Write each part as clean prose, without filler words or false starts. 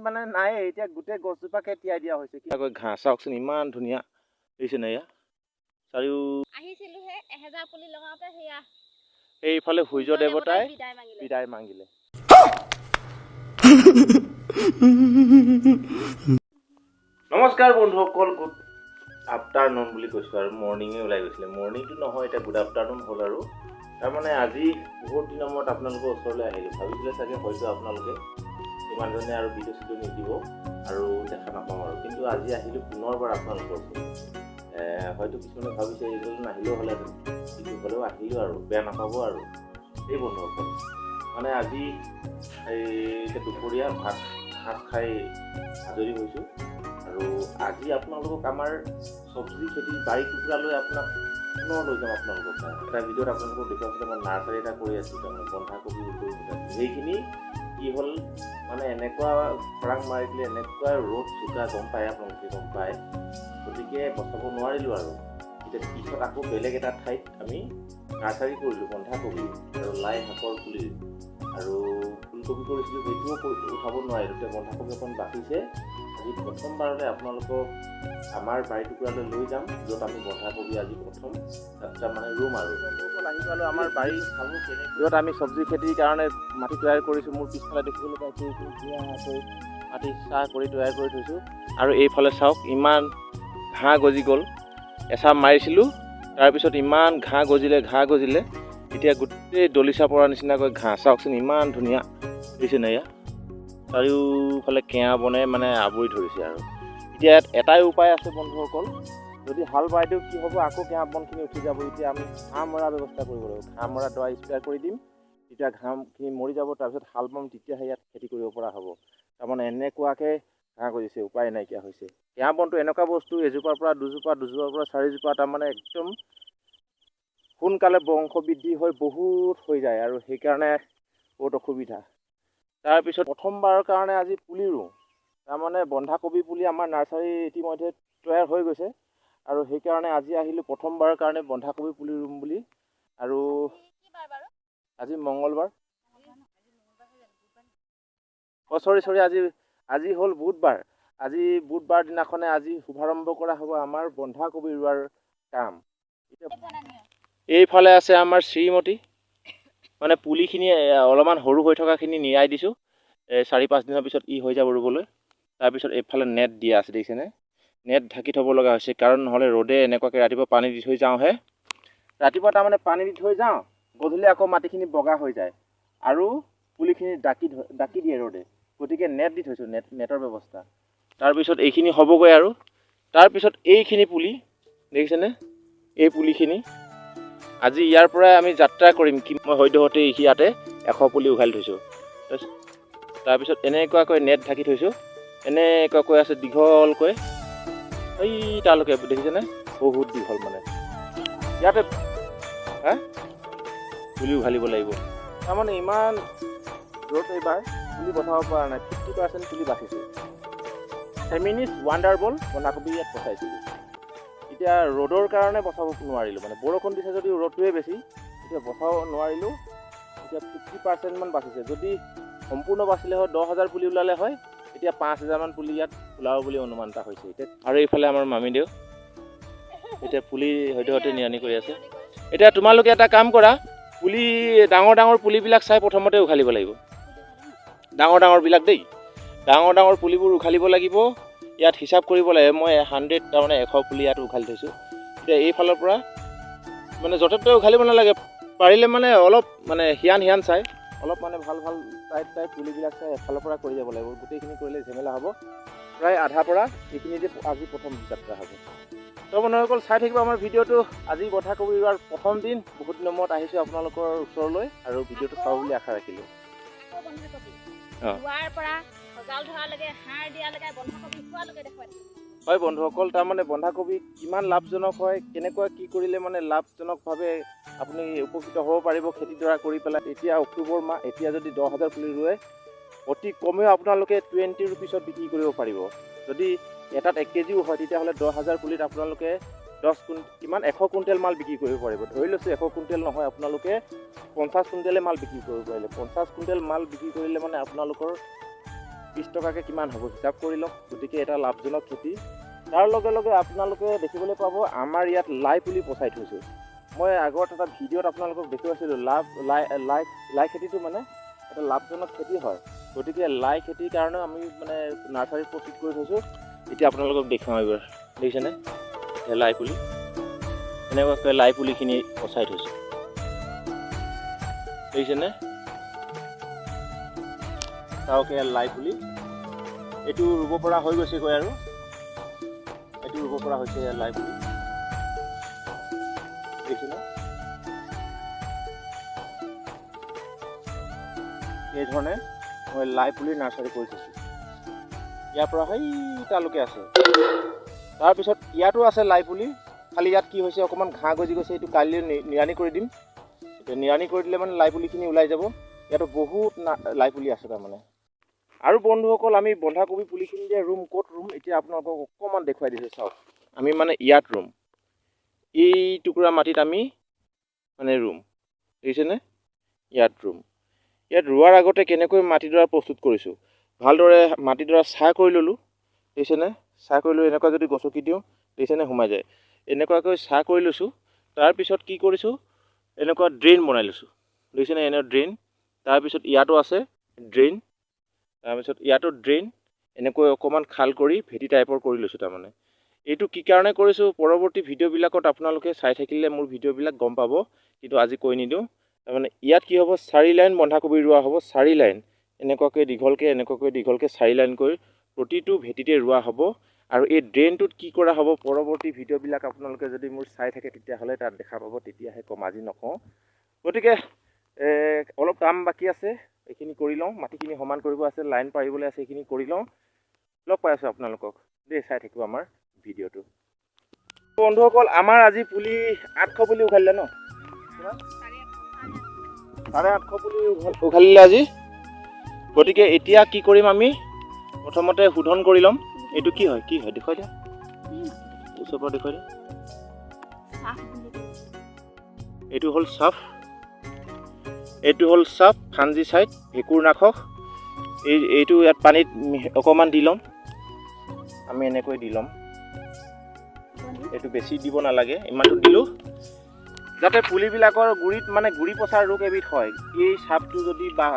মানে নাই এতিয়া গোটেই গছজোপাকে তিয়াই দিয়া হৈছে কি ঘাঁহ চাওকচোন ইমান ধুনীয়া হৈছে নে ইয়া চাৰিও আহিছিলো হে 1000 পুলি লগাওতে হেয়া এইফালে সূৰ্য দেৱতাই বিদায় মাগিলে নমস্কাৰ বন্ধুসকল গুড আফটাৰনুন বুলি কৈছো আৰু মৰ্নিঙে ওলাই গৈছিলে মৰ্নিংটো নহয় এটা গুড আফটাৰনুন হ'ল আৰু তাৰমানে আজি বহুত দিনৰ মূৰত আপোনালোকৰ ওচৰলৈ আহিলোঁ ভাবিছিলে চাগে হয়তো আপোনালোকে ইমানজনে আৰু ভিডিঅ' চিডিঅ' নিদিব আৰু দেখা নাপাম আৰু কিন্তু আজি আহিলোঁ পুনৰবাৰ আপোনালোকৰ ওচৰত হয়তো কিছুমানে ভাবিছে এইজন নাহিলেও হ'লেহেঁতেন কিন্তু হ'লেও আহিলোঁ আৰু বেয়া নাপাব আৰু এই বন্ধুসকল মানে আজি এই দুপৰীয়া ভাত খাই আজৰি হৈছোঁ আৰু আজি আপোনালোকক আমাৰ চব্জি খেতিৰ বাৰী টুকুৰালৈ আপোনাক পুনৰ লৈ যাম আপোনালোকক এটা ভিডিঅ'ত আপোনালোকক দেখুৱাইছিলে মই নাৰ্চাৰী এটা কৰি আছোঁ তাৰমানে বন্ধাকবি সেইখিনি কি হ'ল মানে এনেকুৱা খৰাং মাৰি দিলে এনেকুৱা ৰ'দ চোকা গম পায় আপোনালোকে গম পায় গতিকে বচাব নোৱাৰিলোঁ আৰু এতিয়া পিছত আকৌ বেলেগ এটা ঠাইত আমি নাৰ্চাৰী কৰিলোঁ বন্ধাকবি আৰু লাই শাকৰ পুলি আৰু ফুলকবি কৰিছিলোঁ সেইটোও উঠাব নোৱাৰিলোঁ এতিয়া বন্ধাকবি অকণ বাচিছে আজি প্ৰথমবাৰলৈ আপোনালোকক আমাৰ বাৰী টুকুৰালৈ লৈ যাম য'ত আমি বন্ধাকবি আজি প্ৰথম যাত্ৰা মানে ৰুম আৰু আহি পালোঁ আমাৰ বাৰী চাব কেনেকৈ য'ত আমি চব্জি খেতিৰ কাৰণে মাটি তৈয়াৰ কৰিছোঁ মোৰ পিছফালে দেখিবলৈ পাইছোঁ ধুনীয়াকৈ মাটি চাহ কৰি তৈয়াৰ কৰি থৈছোঁ আৰু এইফালে চাওক ইমান ঘাঁহ গজি গ'ল এচাপ মাৰিছিলোঁ তাৰপিছত ইমান ঘাঁহ গজিলে এতিয়া গোটেই দলিচা পৰা নিচিনাকৈ ঘাঁহ চাওকচোন ইমান ধুনীয়া হৈছে নে এয়া চাৰিওফালে কেঁয়া বনে মানে আৱৰি ধৰিছে আৰু এতিয়া ইয়াত এটাই উপায় আছে বন্ধুসকল যদি হাল বাই দিওঁ কি হ'ব আকৌ কেঁয়া বনখিনি উঠি যাব এতিয়া আমি ঘাঁহ মৰা ব্যৱস্থা কৰিব লাগিব ঘাঁহ মৰা দৱা স্প্ৰে কৰি দিম তেতিয়া ঘাঁহখিনি মৰি যাব তাৰপিছত হাল বাম তেতিয়াহে ইয়াত খেতি কৰিব পৰা হ'ব তাৰমানে এনেকুৱাকৈ ঘাঁহ গজিছে উপায় নাইকিয়া হৈছে কেঁয়া বনটো এনেকুৱা বস্তু এজোপাৰ পৰা দুজোপা পৰা চাৰিজোপা তাৰমানে একদম সোনকালে বংশ বৃদ্ধি হৈ বহুত হৈ যায় আৰু সেইকাৰণে বহুত অসুবিধা তাৰপিছত প্ৰথমবাৰৰ কাৰণে আজি পুলি ৰুওঁ তাৰমানে বন্ধাকবি পুলি আমাৰ নাৰ্চাৰী ইতিমধ্যে তৈয়াৰ হৈ গৈছে আৰু সেইকাৰণে আজি আহিলোঁ প্ৰথমবাৰৰ কাৰণে বন্ধাকবি পুলি ৰুম বুলি আৰু আজি মঙ্গলবাৰ চৰি আজি হ'ল বুধবাৰ আজি বুধবাৰ দিনাখনে আজি শুভাৰম্ভ কৰা হ'ব আমাৰ বন্ধাকবি ৰোৱাৰ কাম এইফালে আছে আমাৰ শ্ৰীমতী মানে পুলিখিনি অলপমান সৰু হৈ থকাখিনি নিয়াই দিছোঁ 4-5 দিনৰ পিছত ই হৈ যাব ৰুবলৈ তাৰপিছত এইফালে নেট দিয়া আছে দেখিছেনে নেট ঢাকি থ'ব লগা হৈছে কাৰণ নহ'লে ৰ'দে এনেকুৱাকৈ ৰাতিপুৱা পানী দি থৈ যাওঁহে ৰাতিপুৱা তাৰমানে পানী দি থৈ যাওঁ গধূলি আকৌ মাটিখিনি বগা হৈ যায় আৰু পুলিখিনি ডাকি দিয়ে ৰ'দে গতিকে নেট দি থৈছোঁ নেটৰ ব্যৱস্থা তাৰপিছত এইখিনি হ'বগৈ আৰু তাৰপিছত এইখিনি পুলি দেখিছেনে এই পুলিখিনি আজি ইয়াৰ পৰাই আমি যাত্ৰা কৰিম কি মই সদ্যহতে ইয়াতে 100 পুলি উঘালি থৈছোঁ তাৰপিছত এনেকুৱাকৈ নেট ঢাকি থৈছোঁ এনেকুৱাকৈ আছে দীঘলকৈ এই তালৈকে দেখিছেনে বহুত দীঘল মানে ইয়াতে পুলি উঘালিব লাগিব তাৰমানে ইমান ৰ'দ এইবাৰ পুলি পঠাব পৰা নাই 50% পুলি বাচিছে ফেমিনিষ্ট ৱাণ্ডাৰ বল বন্ধাকবি ইয়াত পঠাইছিলোঁ এতিয়া ৰ'দৰ কাৰণে বচাব নোৱাৰিলোঁ মানে বৰষুণ দিছে যদিও ৰ'দটোৱে বেছি এতিয়া বচাব নোৱাৰিলোঁ এতিয়া 50% মান বাচিছে যদি সম্পূৰ্ণ বাচিলে হয় 10,000 পুলি ওলালে হয় এতিয়া 5,000 মান পুলি ইয়াত ওলাব বুলি অনুমান এটা হৈছে এতিয়া আৰু এইফালে আমাৰ মামীদেউ এতিয়া পুলি সদ্যহতে নিয়ানি কৰি আছে এতিয়া তোমালোকে এটা কাম কৰা পুলি ডাঙৰ পুলিবিলাক চাই প্ৰথমতে উঘালিব লাগিব ডাঙৰবিলাক দেই ডাঙৰ পুলিবোৰ উঘালিব লাগিব ইয়াত হিচাপ কৰিব লাগে মই 100 তাৰমানে 100 পুলি ইয়াত উঘালি থৈছোঁ এতিয়া এইফালৰ পৰা মানে য'তে ত'তে উঘালিব নালাগে পাৰিলে মানে অলপ মানে হিয়ান চাই অলপ মানে ভাল টাইপ পুলিবিলাক চাই এফালৰ পৰা কৰি যাব লাগিব গোটেইখিনি কৰিলে ঝেমেলা হ'ব প্ৰায় আধাৰ পৰা এইখিনিতে আজি প্ৰথম যাত্ৰা হ'ব তো বন্ধুসকল চাই থাকিব আমাৰ ভিডিঅ'টো আজি বন্ধাকবি ৰোৱাৰ প্ৰথম দিন বহুত দিনৰ মূৰত আহিছোঁ আপোনালোকৰ ওচৰলৈ আৰু ভিডিঅ'টো চাব বুলি আশা ৰাখিলোঁ হয় বন্ধুসকল তাৰমানে বন্ধাকবি কিমান লাভজনক হয় কেনেকুৱা কি কৰিলে মানে লাভজনকভাৱে আপুনি উপকৃত হ'ব পাৰিব খেতিডৰা কৰি পেলাই এতিয়া অক্টোবৰ মাহ এতিয়া যদি 10,000 পুলি ৰুৱে অতি কমেও আপোনালোকে 20 ৰুপিছত বিক্ৰী কৰিব পাৰিব যদি এটাত 1 কেজিও হয় তেতিয়াহ'লে 10,000 পুলিত আপোনালোকে 100 কুইণ্টেল মাল বিক্ৰী কৰিব পাৰিব ধৰি লৈছোঁ 100 কুইণ্টেল নহয় আপোনালোকে 50 কুইণ্টেলে মাল বিক্ৰী কৰিব পাৰিলে 50 কুইণ্টেল মাল বিক্ৰী কৰিলে মানে আপোনালোকৰ 20 টকাকৈ কিমান হ'ব হিচাপ কৰি লওক। গতিকে এটা লাভজনক খেতি। তাৰ লগে লগে আপোনালোকে দেখিবলৈ পাব আমাৰ ইয়াত লাই পুলি পচাই থৈছোঁ। মই আগত এটা ভিডিঅ'ত আপোনালোকক দেখুৱাইছিলোঁ লাই খেতিটো মানে এটা লাভজনক খেতি হয়। গতিকে লাই খেতিৰ কাৰণেও আমি মানে নাৰ্চাৰীত প্ৰস্তুত কৰি থৈছোঁ। এতিয়া আপোনালোকক দেখুৱাওঁ এইবাৰ, দেখিছেনে লাই পুলি, এনেকুৱাকৈ লাই পুলিখিনি পচাই থৈছোঁ, দেখিছেনে? চাওক লাই পুলি, এইটো ৰুব পৰা হৈ গৈছেগৈ আৰু এইটো ৰুব পৰা হৈছে লাই পুলি, দেখিছেনে? এইধৰণে মই লাই পুলিৰ নাৰ্চাৰী কৰি থৈছোঁ। ইয়াৰ পৰা সেই তালৈকে আছে। তাৰপিছত ইয়াতো আছে লাই পুলি, খালি ইয়াত কি হৈছে অকণমান ঘাঁহ গজি গৈছে, এইটো কাইলৈ নিৰানি কৰি দিম। এতিয়া নিৰানি কৰি দিলে মানে লাই পুলিখিনি ওলাই যাব। ইয়াতো বহুত লাই পুলি আছে তাৰমানে। আৰু বন্ধুসকল, আমি বন্ধাকবি পুলিখিনি যে ৰুম, ক'ত ৰুম এতিয়া আপোনালোকক অকণমান দেখুৱাই দিছোঁ। চাওক, আমি মানে ইয়াত ৰুম, এই টুকুৰা মাটিত আমি মানে ৰুম, দেখিছেনে? ইয়াত ৰুম। ইয়াত ৰোৱাৰ আগতে কেনেকৈ মাটিডৰা প্ৰস্তুত কৰিছোঁ, ভালদৰে মাটিডৰা চাহ কৰি ল'লোঁ, দেখিছেনে? চাহ কৰি লৈ এনেকুৱা যদি গছকি দিওঁ, দেখিছেনে সোমাই যায়। এনেকুৱাকৈ চাহ কৰি লৈছোঁ। তাৰপিছত কি কৰিছোঁ, এনেকুৱা ড্ৰেইন বনাই লৈছোঁ, দেখিছেনে? এনে ড্ৰেইন। তাৰপিছত ইয়াতো আছে ড্ৰেইন, তাৰপিছত ইয়াতো ড্ৰেইন, এনেকৈ অকণমান খাল কৰি ভেটি টাইপৰ কৰি লৈছোঁ তাৰমানে। এইটো কি কাৰণে কৰিছোঁ, পৰৱৰ্তী ভিডিঅ'বিলাকত আপোনালোকে চাই থাকিলে মোৰ ভিডিঅ'বিলাক গম পাব, কিন্তু আজি কৈ নিদিওঁ। তাৰমানে ইয়াত কি হ'ব, 4 লাইন বন্ধাকবি ৰোৱা হ'ব, 4 লাইন এনেকুৱাকৈ দীঘলকৈ 4 লাইনকৈ প্ৰতিটো ভেটিতে ৰোৱা হ'ব। আৰু এই ড্ৰেইনটোত কি কৰা হ'ব, পৰৱৰ্তী ভিডিঅ'বিলাক আপোনালোকে যদি মোৰ চাই থাকে তেতিয়াহ'লে তাত দেখা পাব, তেতিয়াহে ক'ম, আজি নকওঁ। গতিকে অলপ কাম বাকী আছে, এইখিনি কৰি লওঁ। মাটিখিনি সমান কৰিব আছে, লাইন পাৰিবলৈ আছে, এইখিনি কৰি লওঁ। লগ পাই আছোঁ আপোনালোকক দেই, চাই থাকিব আমাৰ ভিডিঅ'টো। বন্ধুসকল, আমাৰ আজি পুলি 800 পুলি উঘালিলে ন? 850 পুলি উঘালিলে আজি। গতিকে এতিয়া কি কৰিম, আমি প্ৰথমতে শোধন কৰি ল'ম। এইটো কি হয় দেখুৱাই দিয়া, ওচৰৰ পৰা দেখুৱাই দিয়া। এইটো হ'ল চাফ, এইটো হ'ল চাফ ফাঞ্জিচাইড, ভেঁকুৰনাশক। এইটো ইয়াত পানীত অকণমান দি ল'ম, আমি এনেকৈ দি ল'ম। এইটো বেছি দিব নালাগে, ইমানটো দিলোঁ যাতে পুলিবিলাকৰ গুৰিত মানে গুৰি পচাৰ ৰোগ এবিধ হয়। এই চাফটো যদি বা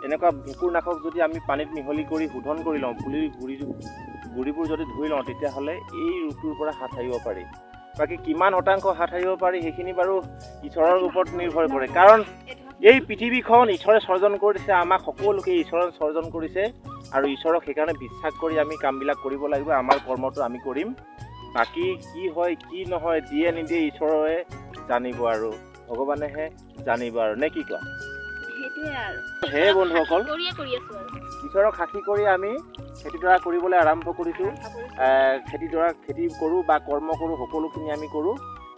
এনেকুৱা ভেঁকুৰনাশক যদি আমি পানীত মিহলি কৰি শোধন কৰি লওঁ, পুলিৰ গুৰিবোৰ যদি ধুই লওঁ, তেতিয়াহ'লে এই ৰোগটোৰ পৰা হাত সাৰিব পাৰি। বাকী কিমান শতাংশ হাত সাৰিব পাৰি সেইখিনি বাৰু ঈশ্বৰৰ ওপৰত নিৰ্ভৰ কৰে, কাৰণ এই পৃথিৱীখন ঈশ্বৰে সৰ্জন কৰি দিছে, আমাক সকলোকে ঈশ্বৰে সৰ্জন কৰিছে। আৰু ঈশ্বৰক সেইকাৰণে বিশ্বাস কৰি আমি কামবিলাক কৰিব লাগিব। আমাৰ কৰ্মটো আমি কৰিম, বাকী কি হয় কি নহয়, দিয়ে নিদিয়ে ঈশ্বৰে জানিব, আৰু ভগৱানেহে জানিব, আৰু নে কি কোৱা? হে বন্ধুসকল, ঈশ্বৰক সাক্ষী কৰি আমি খেতিডৰা কৰিবলৈ আৰম্ভ কৰিছোঁ। খেতি কৰোঁ বা কৰ্ম কৰোঁ, সকলোখিনি আমি কৰোঁ।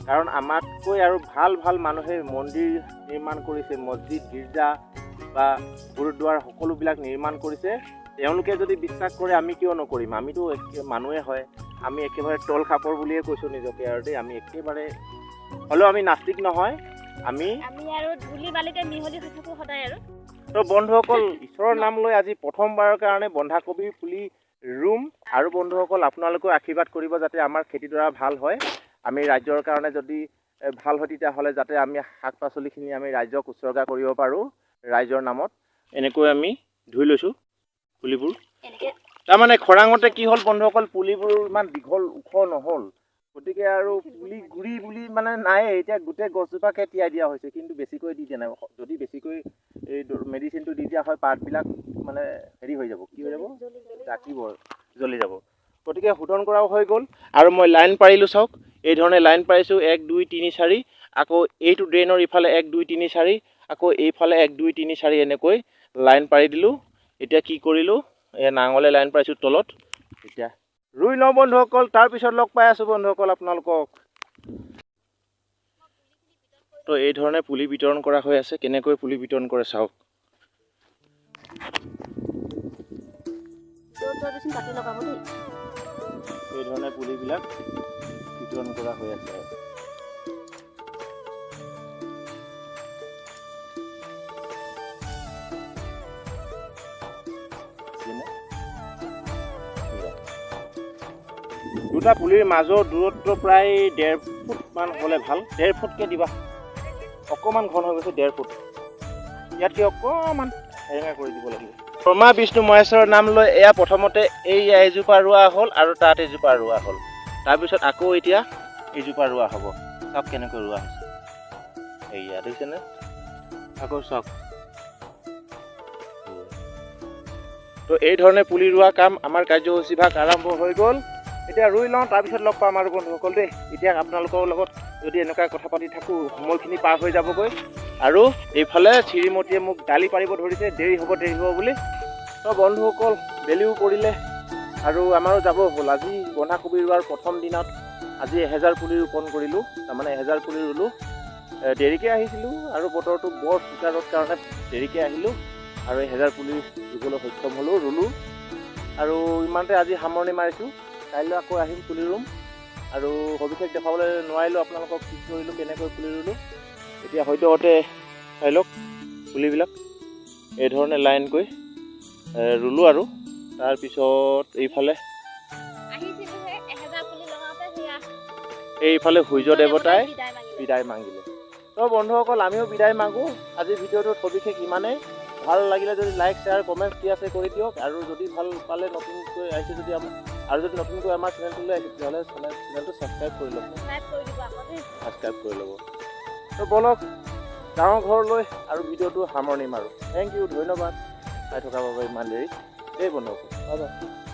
কাৰণ আমাতকৈ আৰু ভাল ভাল মানুহে মন্দিৰ নিৰ্মাণ কৰিছে, মছজিদ, গীৰ্জা বা গুৰুদ্বাৰ সকলোবিলাক নিৰ্মাণ কৰিছে। তেওঁলোকে যদি বিশ্বাস কৰে, আমি কিয় নকৰিম? আমিতো মানুহে হয়, আমি একেবাৰে তল খাপৰ বুলিয়ে কৈছোঁ নিজকে আৰু দেই। আমি একেবাৰে হ'লেও আমি নাস্তিক নহয়, আমি আৰু ধূলি বালিতে মিহলি হৈ থাকোঁ সদায়। আৰু তো বন্ধুসকল, ঈশ্বৰৰ নাম লৈ আজি প্ৰথমবাৰৰ কাৰণে বন্ধাকবিৰ পুলি ৰুম। আৰু বন্ধুসকল, আপোনালোকেও আশীৰ্বাদ কৰিব যাতে আমাৰ খেতিডৰা ভাল হয়। আমি ৰাজ্যৰ কাৰণে যদি ভাল হয়, তেতিয়াহ'লে যাতে আমি শাক পাচলিখিনি আমি ৰাইজক উৎসৰ্গা কৰিব পাৰোঁ ৰাইজৰ নামত। এনেকৈ আমি ধুই লৈছোঁ পুলিবোৰ। তাৰমানে খৰাঙতে কি হ'ল বন্ধুসকল, পুলিবোৰ ইমান দীঘল ওখ নহ'ল। গতিকে আৰু পুলি গুৰি বুলি মানে নায়েই। এতিয়া গোটেই গছজোপাকে তিয়াই দিয়া হৈছে, কিন্তু বেছিকৈ দি দিয়া নাই। যদি বেছিকৈ এই মেডিচিনটো দি দিয়া হয়, পাতবিলাক মানে হেৰি হৈ যাব, কি হৈ যাব, ডাকিব, জ্বলি যাব। গতিকে শোধন কৰাও হৈ গ'ল। আৰু মই লাইন পাৰিলোঁ, চাওক এইধৰণে লাইন পাৰিছোঁ, 1 2 3 4। আকৌ এইটো ড্ৰেইনৰ ইফালে 1 2 3 4, আকৌ এইফালে 1 2 3 4, এনেকৈ লাইন পাৰি দিলোঁ। এতিয়া কি কৰিলোঁ, নাঙলে লাইন পাৰিছোঁ তলত। এতিয়া ৰুই লওঁ বন্ধুসকল, তাৰপিছত লগ পাই আছোঁ বন্ধুসকল আপোনালোকক। তো এই ধৰণে পুলি বিতৰণ কৰা হৈ আছে। কেনেকৈ পুলি বিতৰণ কৰে চাওক। এই ধৰণে পুলিবিলাক বিতৰণ কৰা হৈ আছে। দুটা পুলিৰ মাজৰ দূৰত্ব প্ৰায় 1.5 ফুট মান হ'লে ভাল। 1.5 ফুটকৈ দিবা। অকণমান ঘন হৈ গৈছে 1.5 ফুট। ইয়াতকৈ অকণমান হেৰেঙা কৰি দিব লাগিব। ব্ৰহ্মা বিষ্ণু মহেশ্বৰৰ নাম লৈ এয়া প্ৰথমতে এই এজোপা ৰোৱা হ'ল আৰু তাত এজোপা ৰোৱা হ'ল। তাৰপিছত আকৌ এতিয়া এইজোপা ৰোৱা হ'ব। চাওক কেনেকৈ ৰোৱা হৈছে। এইয়া দেখিছেনে? আকৌ চাওক। তো এই ধৰণে পুলি ৰোৱা কাম আমাৰ কাৰ্যসূচী ভাগ আৰম্ভ হৈ গ'ল। এতিয়া ৰুই লওঁ, তাৰপিছত লগ পাম আৰু বন্ধুসকল দেই। এতিয়া আপোনালোকৰ লগত যদি এনেকুৱা কথা পাতি থাকোঁ সময়খিনি পাৰ হৈ যাবগৈ। আৰু এইফালে চিৰিমতীয়ে মোক গালি পাৰিব ধৰিছে, দেৰি হ'ব বুলি। তো বন্ধুসকল বেলিও পৰিলে আৰু আমাৰো যাব হ'ল। আজি বন্ধাকবি ৰোৱাৰ প্ৰথম দিনত আজি 1000 পুলি ৰোপণ কৰিলোঁ। তাৰমানে 1000 পুলি ৰুলোঁ। দেৰিকৈ আহিছিলোঁ আৰু বতৰটো বৰ চোকা ৰ'দ কাৰণে দেৰিকৈ আহিলোঁ আৰু 1000 পুলি ৰুবলৈ সক্ষম হ'লোঁ, ৰুলোঁ। আৰু ইমানতে আজি সামৰণি মাৰিছোঁ। কাইলৈ আকৌ আহিম পুলি ৰুম আৰু সবিশেষ দেখাবলৈ নোৱাৰিলোঁ আপোনালোকক, কি কৰিলোঁ, কেনেকৈ পুলি ৰুলোঁ। এতিয়া সদ্যহতে চাই লওক পুলিবিলাক এই ধৰণে লাইনকৈ ৰুলোঁ আৰু তাৰপিছত এইফালে এইফালে সূৰ্য দেৱতাই বিদায় মাগিলে। তো বন্ধুসকল আমিও বিদায় মাগোঁ। আজিৰ ভিডিঅ'টোত সবিশেষ ইমানেই। ভাল লাগিলে যদি লাইক, শ্বেয়াৰ, কমেণ্ট আছে কৰি দিয়ক। আৰু যদি ভাল পালে নতুনকৈ আহিছে যদি যদি নতুনকৈ আমাৰ চেনেলটোলৈ আহিছে তেতিয়াহ'লে চেনেলটো ছাবস্ক্ৰাইব কৰি ল'ব। ছাবস্ক্ৰাইব কৰি ল'ব। তো বলক গাঁৱৰ ঘৰলৈ আৰু ভিডিঅ'টো সামৰণি মাৰোঁ। থেংক ইউ, ধন্যবাদ চাই থকাৰ বাবে ইমান দেৰি। এই বন্ধুসকল বাই বাই।